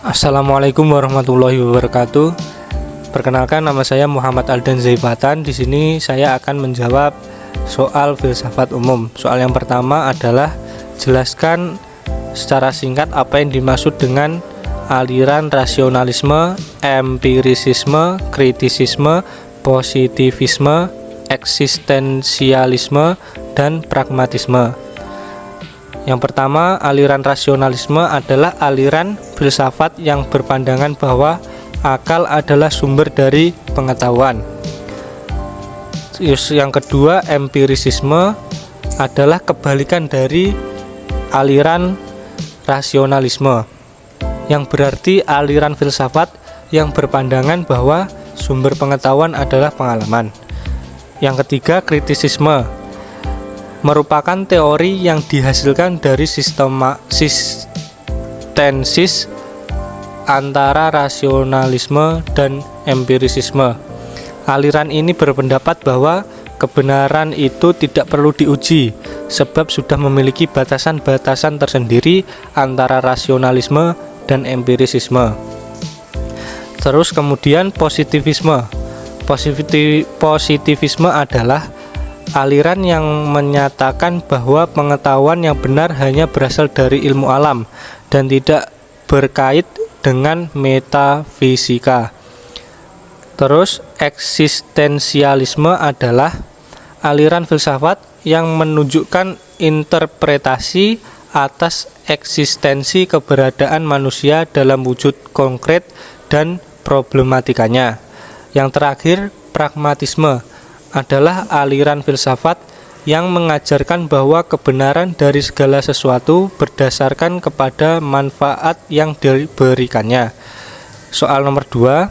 Assalamualaikum warahmatullahi wabarakatuh. Perkenalkan, nama saya Muhammad Aldan Zaifatan. Di sini saya akan menjawab soal filsafat umum. Soal yang pertama adalah jelaskan secara singkat apa yang dimaksud dengan aliran rasionalisme, empirisisme, kritisisme, positivisme, eksistensialisme, dan pragmatisme. Yang pertama, aliran rasionalisme adalah aliran filsafat yang berpandangan bahwa akal adalah sumber dari pengetahuan. Yang kedua, empirisisme adalah kebalikan dari aliran rasionalisme, yang berarti aliran filsafat yang berpandangan bahwa sumber pengetahuan adalah pengalaman. Yang ketiga, kritisisme merupakan teori yang dihasilkan dari sistensis antara rasionalisme dan empirisisme. Aliran ini berpendapat bahwa kebenaran itu tidak perlu diuji, sebab sudah memiliki batasan-batasan tersendiri antara rasionalisme dan empirisisme. Terus kemudian positivisme. Positivisme adalah aliran yang menyatakan bahwa pengetahuan yang benar hanya berasal dari ilmu alam dan tidak berkait dengan metafisika. Terus eksistensialisme adalah aliran filsafat yang menunjukkan interpretasi atas eksistensi keberadaan manusia dalam wujud konkret dan problematikanya. Yang terakhir, pragmatisme adalah aliran filsafat yang mengajarkan bahwa kebenaran dari segala sesuatu berdasarkan kepada manfaat yang diberikannya. Soal nomor 2,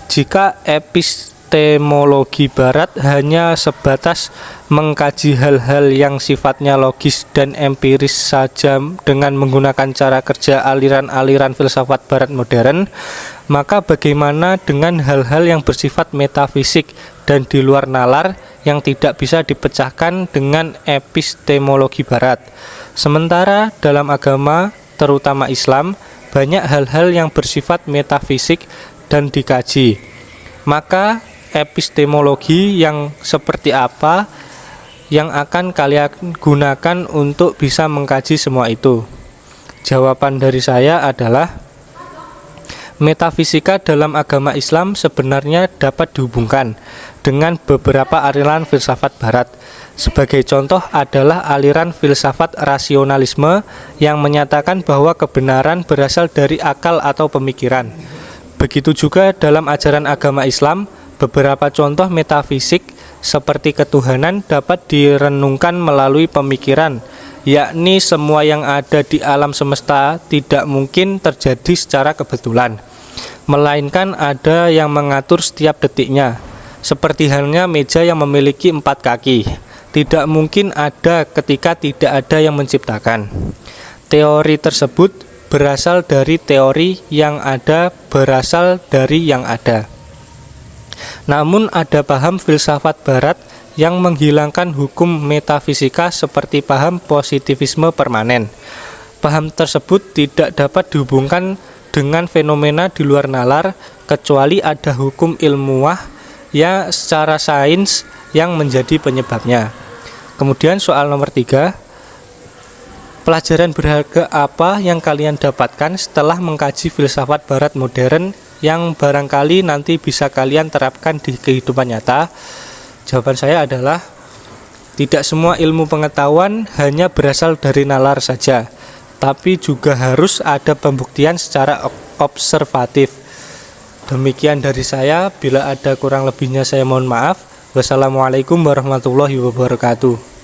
jika epistemologi barat hanya sebatas mengkaji hal-hal yang sifatnya logis dan empiris saja dengan menggunakan cara kerja aliran-aliran filsafat barat modern, maka bagaimana dengan hal-hal yang bersifat metafisik dan di luar nalar yang tidak bisa dipecahkan dengan epistemologi barat? Sementara dalam agama, terutama Islam, banyak hal-hal yang bersifat metafisik dan dikaji. Maka epistemologi yang seperti apa yang akan kalian gunakan untuk bisa mengkaji semua itu? Jawaban dari saya adalah metafisika dalam agama Islam sebenarnya dapat dihubungkan dengan beberapa aliran filsafat barat. Sebagai contoh adalah aliran filsafat rasionalisme yang menyatakan bahwa kebenaran berasal dari akal atau pemikiran. Begitu juga dalam ajaran agama Islam, beberapa contoh metafisik seperti ketuhanan dapat direnungkan melalui pemikiran, yakni semua yang ada di alam semesta tidak mungkin terjadi secara kebetulan, melainkan ada yang mengatur setiap detiknya. Seperti halnya meja yang memiliki 4 kaki, tidak mungkin ada ketika tidak ada yang menciptakan. Teori tersebut berasal dari teori yang ada berasal dari yang ada. Namun ada paham filsafat barat yang menghilangkan hukum metafisika seperti paham positivisme permanen. Paham tersebut tidak dapat dihubungkan dengan fenomena di luar nalar kecuali ada hukum ilmuah ya secara sains yang menjadi penyebabnya. Kemudian soal nomor 3, pelajaran berharga apa yang kalian dapatkan setelah mengkaji filsafat barat modern yang barangkali nanti bisa kalian terapkan di kehidupan nyata? Jawaban saya adalah tidak semua ilmu pengetahuan hanya berasal dari nalar saja, tapi juga harus ada pembuktian secara observatif. Demikian dari saya, bila ada kurang lebihnya saya mohon maaf. Wassalamualaikum warahmatullahi wabarakatuh.